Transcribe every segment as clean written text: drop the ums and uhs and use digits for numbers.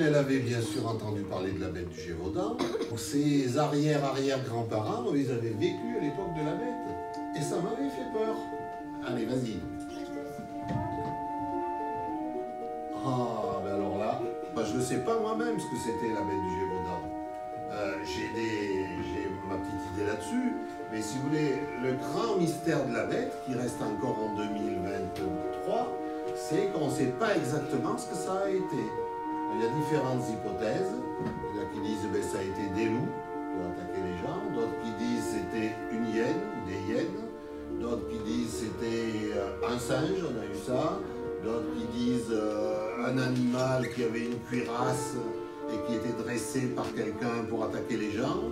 elle avait bien sûr entendu parler de la bête du Gévaudan. Ses arrière-arrière-grands-parents, ils avaient vécu à l'époque de la bête. Et ça m'avait fait peur. Allez, vas-y. Ah, ben alors là, je ne sais pas moi-même ce que c'était la bête du Gévaudan. J'ai ma petite idée là-dessus, mais si vous voulez, le grand mystère de la bête, qui reste encore en 2023, c'est qu'on ne sait pas exactement ce que ça a été. Il y a différentes hypothèses. Il y en a qui disent que ça a été des loups qui ont attaqué les gens, d'autres qui disent que c'était une hyène ou des hyènes, d'autres qui disent que c'était un singe, on a eu ça, d'autres qui disent un animal qui avait une cuirasse et qui était dressé par quelqu'un pour attaquer les gens.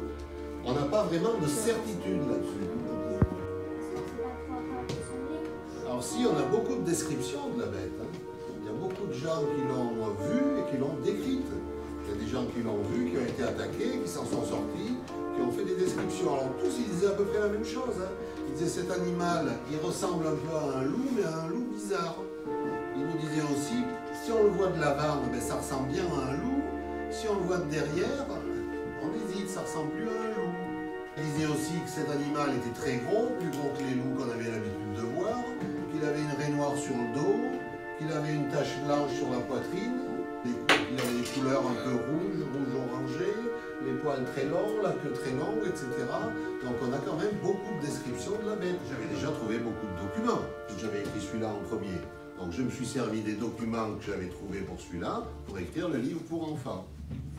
On n'a pas vraiment de certitude là-dessus. Alors si, on a beaucoup de descriptions de la bête. Il y a beaucoup de gens qui l'ont vue et qui l'ont décrite. Il y a des gens qui l'ont vue, qui ont été attaqués, qui s'en sont sortis, qui ont fait des descriptions. Alors tous, ils disaient à peu près la même chose. Ils disaient cet animal, il ressemble un peu à un loup, mais à un loup bizarre. Ils nous disaient aussi, si on le voit de l'avant, ça ressemble bien à un loup. Si on le voit de derrière, on hésite, ça ressemble plus à un loup. Ils disaient aussi que cet animal était très gros, plus gros que les loups qu'on avait l'habitude de voir, qu'il avait une raie noire sur le dos, qu'il avait une tache blanche sur la poitrine, qu'il avait des couleurs un peu rouge orangé, les poils très longs, la queue très longue, etc. Donc on a quand même beaucoup de descriptions de la bête. J'avais déjà trouvé beaucoup de documents. J'avais écrit celui-là en premier. Donc je me suis servi des documents que j'avais trouvés pour celui-là, pour écrire le livre pour enfants.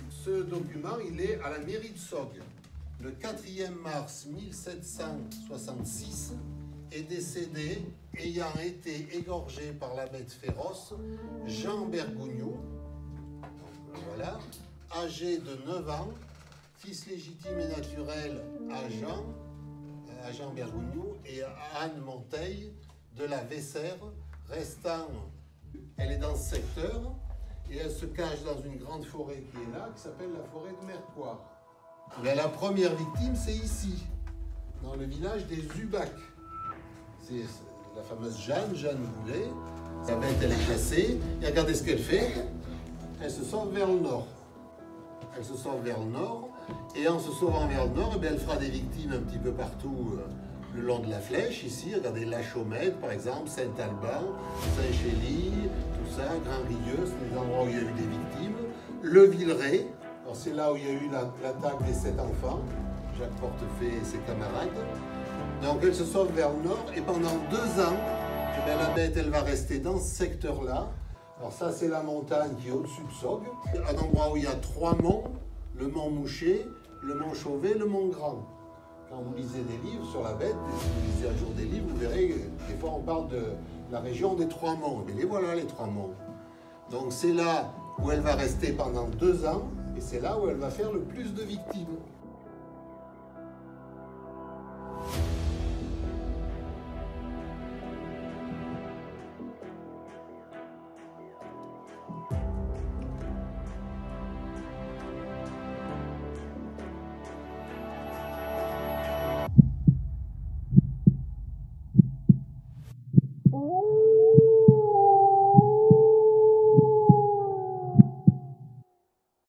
Ce document, il est à la mairie de Sogg. Le 4e mars 1766 est décédé, ayant été égorgé par la bête féroce, Jean Bergougnoux, voilà, âgé de 9 ans, fils légitime et naturel à Jean Bergougnoux et à Anne Monteil de la Vessère, restant, elle est dans ce secteur et elle se cache dans une grande forêt qui est là, qui s'appelle la forêt de Mercoire. Mais la première victime, c'est ici, dans le village des Ubacs. C'est la fameuse Jeanne Boulet. Sa bête, elle est chassée. Et regardez ce qu'elle fait. Elle se sauve vers le nord. Elle se sauve vers le nord. Et en se sauvant vers le nord, eh bien, elle fera des victimes un petit peu partout le long de la flèche. Ici, regardez La Chaumette, par exemple, Saint-Alban, Saint-Chély, tout ça, Grand-Rieux, c'est des endroits où il y a eu des victimes. Le Villeray. C'est là où il y a eu l'attaque des 7 enfants, Jacques Portefeuille et ses camarades. Donc elle se sauve vers le nord et pendant 2 ans, eh bien, la bête elle va rester dans ce secteur-là. Alors ça c'est la montagne qui est au-dessus de Sogg, un endroit où il y a 3 monts, le mont Mouchet, le mont Chauvet, le mont Grand. Quand vous lisez des livres sur la bête, si vous lisez un jour des livres, vous verrez que des fois on parle de la région des 3 monts. Mais les voilà les 3 monts. Donc c'est là où elle va rester pendant 2 ans. Et c'est là où elle va faire le plus de victimes.